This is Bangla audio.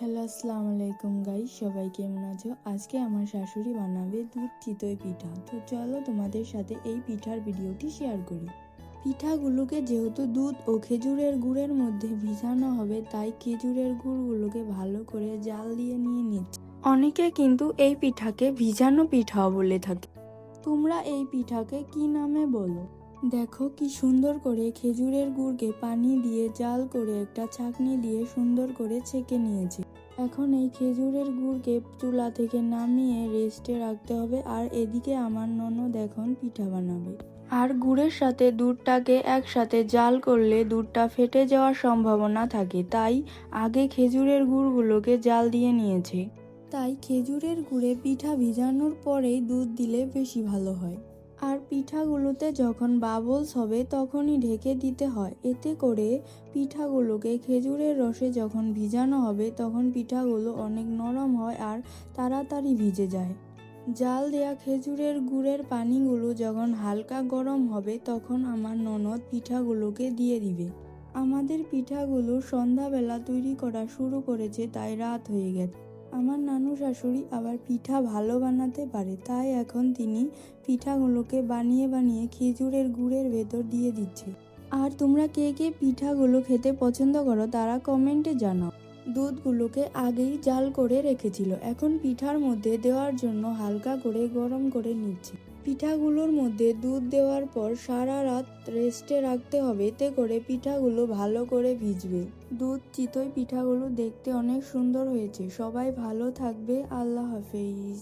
হ্যালো, আসসালামু আলাইকুম গাইস, সবাই কেমন আছো? আজকে আমার শাশুড়ি বানাবে দুধ চিতই পিঠা। তো চলো তোমাদের সাথে এই পিঠার ভিডিওটি শেয়ার করি। পিঠাগুলোকে যেহেতু দুধ ও খেজুরের গুড়ের মধ্যে ভিজানো হবে, তাই খেজুরের গুড়গুলোকে ভালো করে জাল দিয়ে নিয়ে নিচ্ছে। অনেকে কিন্তু এই পিঠাকে ভিজানো পিঠাও বলে থাকে। তোমরা এই পিঠাকে কি নামে বলো? দেখো কি সুন্দর করে খেজুরের গুড়কে পানি দিয়ে জাল করে একটা ছাঁকনি দিয়ে সুন্দর করে ছেঁকে নিয়েছে। এখন এই খেজুরের গুড়কে চুলা থেকে নামিয়ে রেস্টে রাখতে হবে। আর এদিকে আমার ননদ এখন পিঠা বানাবে। আর গুড়ের সাথে দুধটাকে একসাথে জাল করলে দুধটা ফেটে যাওয়ার সম্ভাবনা থাকে, তাই আগে খেজুরের গুড়গুলোকে জাল দিয়ে নিয়েছে। তাই খেজুরের গুড়ে পিঠা ভিজানোর পরেই দুধ দিলে বেশি ভালো হয়। আর পিঠাগুলোতে যখন বাবলস হবে তখনই ঢেকে দিতে হয়। এতে করে পিঠাগুলোকে খেজুরের রসে যখন ভিজানো হবে তখন পিঠাগুলো অনেক নরম হয় আর তাড়াতাড়ি ভিজে যায়। জাল দেয়া খেজুরের গুড়ের পানিগুলো যখন হালকা গরম হবে তখন আমার ননদ পিঠাগুলোকে দিয়ে দিবে। আমাদের পিঠাগুলো সন্ধ্যাবেলা তৈরি করা শুরু করেছে, তাই রাত হয়ে গেছে। আমার নানু শাশুড়ি আবার পিঠা ভালো বানাতে পারে, তাই এখন তিনি পিঠাগুলোকে বানিয়ে বানিয়ে খেজুরের গুড়ের ভেতর দিয়ে দিচ্ছে। আর তোমরা কে কে পিঠাগুলো খেতে পছন্দ করো তারা কমেন্টে জানাও। দুধগুলোকে আগেই জাল করে রেখেছিল, এখন পিঠার মধ্যে দেওয়ার জন্য হালকা করে গরম করে নিচ্ছে। পিঠাগুলোর মধ্যে দুধ দেওয়ার পর সারা রাত রেস্টে রাখতে হবে, এতে করে পিঠাগুলো ভালো করে ভিজবে। দুধ চিতই পিঠাগুলো দেখতে অনেক সুন্দর হয়েছে। সবাই ভালো থাকবে। আল্লাহ হাফেজ।